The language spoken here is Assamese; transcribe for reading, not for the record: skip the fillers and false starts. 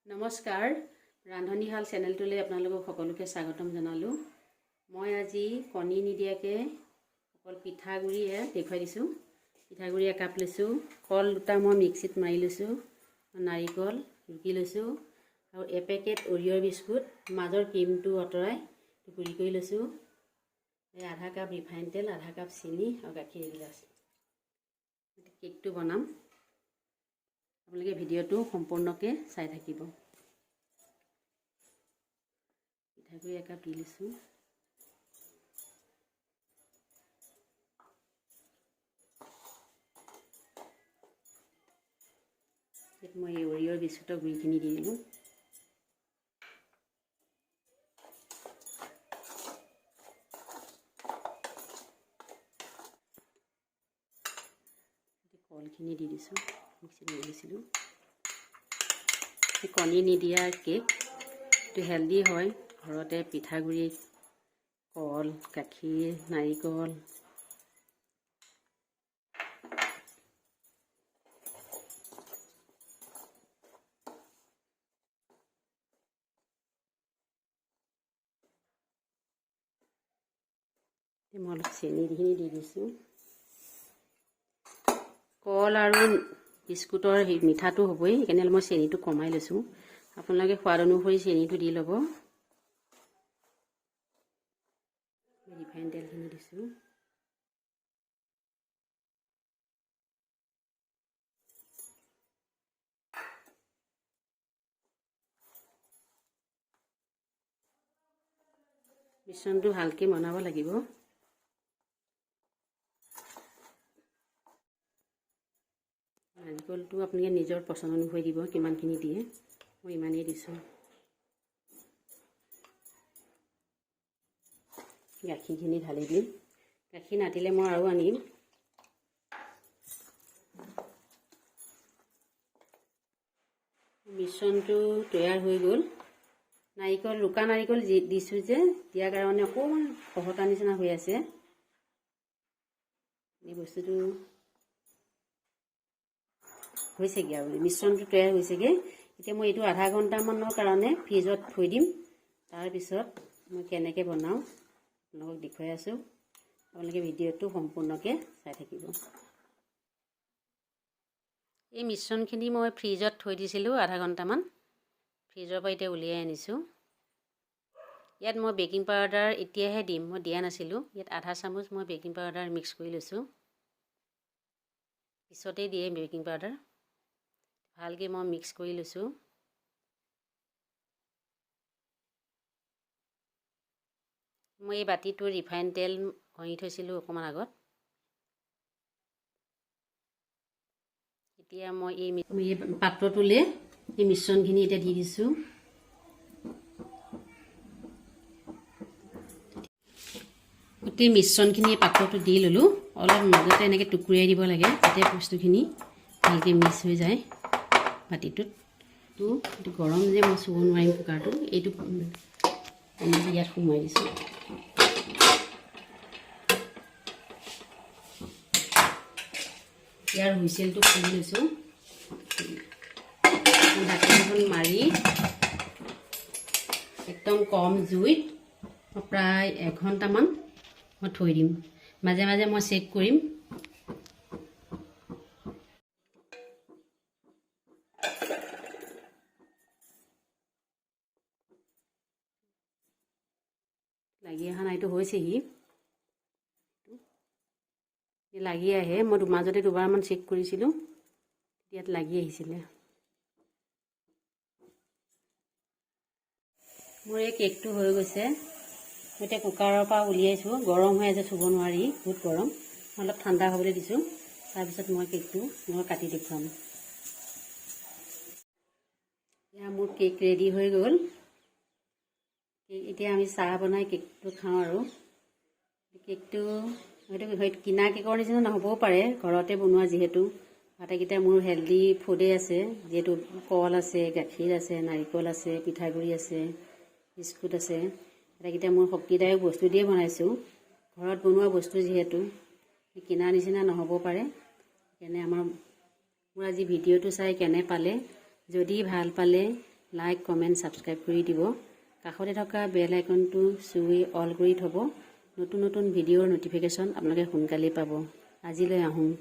নমস্কাৰ ৰান্ধনিশাল চেনেলটোলৈ আপোনালোকক সকলোকে স্বাগতম জনালোঁ। মই আজি কণী নিদিয়াকৈ অকল পিঠাগুড়িয়ে দেখুৱাই দিছোঁ। পিঠাগুড়ি একাপ লৈছোঁ, কল দুটা মই মিক্সিত মাৰি লৈছোঁ, নাৰিকল ৰুকি লৈছোঁ আৰু এপেকেট অৰিঅ'ৰ বিস্কুট মাজৰ ক্ৰীমটো আঁতৰাই গুড়ি কৰি লৈছোঁ। আধা কাপ ৰিফাইন তেল, আধা কাপ চেনি আৰু গাখীৰ এগিলাচ। কেকটো বনাম, আপোনালোকে ভিডিঅ'টো সম্পূৰ্ণকৈ চাই থাকিব। পিঠাগুড়ি একাপ দি লৈছোঁ, মই এই অৰিঅ'ৰ বিস্কুটৰ গুড়িখিনি দি দিলোঁ। কলখিনি দি দিছোঁ, মিক্সিত মাৰি লৈছিলোঁ। কণী নিদিয়া কেক, এইটো হেল্ডি হয়। ঘৰতে পিঠাগুড়ি, কল, গাখীৰ, নাৰিকল, মই অলপ চেনিখিনি দি দিছোঁ। কল আৰু বিস্কুটৰ মিঠাটো হ'বই, সেইকাৰণে মই চেনিটো কমাই লৈছোঁ। আপোনালোকে সোৱাদ অনুসৰি চেনিটো দি ল'ব। ৰিফাইন তেলখিনি দিছোঁ। মিশ্ৰণটো ভালকৈ বনাব লাগিব। নাৰিকলটো আপুনি নিজৰ পচন্দ অনুসৰি দিব, কিমানখিনি দিয়ে। মই ইমানেই দিছোঁ। গাখীৰখিনি ঢালি দিম। গাখীৰ নাতিলে মই আৰু আনিম। মিশ্ৰণটো তৈয়াৰ হৈ গ'ল। নাৰিকল, ৰুকা নাৰিকল দিছোঁ যে, দিয়াৰ কাৰণে অকণমান খহটা নিচিনা হৈ আছে। এই বস্তুটো হৈছেগৈ আৰু মিশ্ৰণটো তৈয়াৰ হৈছেগৈ। এতিয়া মই এইটো আধা ঘণ্টামানৰ কাৰণে ফ্ৰিজত থৈ দিম। তাৰপিছত মই কেনেকৈ বনাওঁ আপোনালোকক দেখুৱাই আছোঁ। আপোনালোকে ভিডিঅ'টো সম্পূৰ্ণকৈ চাই থাকিব। এই মিশ্ৰণখিনি মই ফ্ৰিজত থৈ দিছিলোঁ আধা ঘণ্টামান। ফ্ৰিজৰ পৰা এতিয়া উলিয়াই আনিছোঁ। ইয়াত মই বেকিং পাউডাৰ এতিয়াহে দিম, মই দিয়া নাছিলোঁ। ইয়াত আধা চামুচ মই বেকিং পাউডাৰ মিক্স কৰি লৈছোঁ। পিছতেই দিয়ে বেকিং পাউডাৰ। ভালকৈ মই মিক্স কৰি লৈছোঁ। মই এই বাতিটো ৰিফাইন তেল ঘঁহি থৈছিলোঁ অকণমান আগত। এতিয়া মই এই পাত্ৰটোলৈ এই মিশ্ৰণখিনি এতিয়া দি দিছোঁ। গোটেই মিশ্ৰণখিনি পাত্ৰটো দি ল'লোঁ। অলপ মাজতে এনেকৈ টুকুৰিয়াই দিব লাগে, যাতে বস্তুখিনি ভালকৈ মিক্স হৈ যায় বাতিটোত। এইটো গৰম যে, মই চুব নোৱাৰিম কুকাৰটো। এইটো ইয়াত সোমোৱাই দিছোঁ। ইয়াৰ হুইচেলটো খুলি লৈছোঁ। ঢাকনিখন মাৰি একদম কম জুইত প্ৰায় এঘণ্টামান মই থৈ দিম। মাজে মাজে মই চেক কৰিম। লাগি অহা নাইতো, হৈছেহি। লাগি আহে, মই মাজতে দুবাৰমান চেক কৰিছিলোঁ, ইয়াত লাগি আহিছিলে। মোৰ এই কেকটো হৈ গৈছে। মই এতিয়া কুকাৰৰ পৰা উলিয়াইছোঁ। গৰম হৈ আছে, চুব নোৱাৰি, বহুত গৰম। অলপ ঠাণ্ডা হ'বলৈ দিছোঁ। তাৰপিছত মই কেকটো কাটি দেখুৱাম। এতিয়া মোৰ কেক ৰেডি হৈ গ'ল। এতিয়া আমি চাহ বনাই কেকটো খাওঁ আৰু। কেকটো হয়তো কিনা কেকৰ নিচিনা নহ'বও পাৰে, ঘৰতে বনোৱা যিহেতু। আটাইকেইটা মোৰ হেল্ডি ফুডেই আছে, যিহেতু কল আছে, গাখীৰ আছে, নাৰিকল আছে, পিঠাগুড়ি আছে, বিস্কুট আছে। আটাইকেইটা মোৰ শক্তিদায়ক বস্তু দিয়ে বনাইছোঁ। ঘৰত বনোৱা বস্তু যিহেতু কিনা নিচিনা নহ'ব পাৰে। সেইকাৰণে মোৰ আজি ভিডিঅ'টো চাই কেনে পালে, যদি ভাল পালে লাইক কমেণ্ট ছাবস্ক্ৰাইব কৰি দিব। কাষতে থকা বেল আইকনটো চুই অল কৰি থ'ব। নতুন নতুন ভিডিঅ'ৰ ন'টিফিকেশ্যন আপোনালোকে সোনকালেই পাব। আজিলৈ আহোঁ।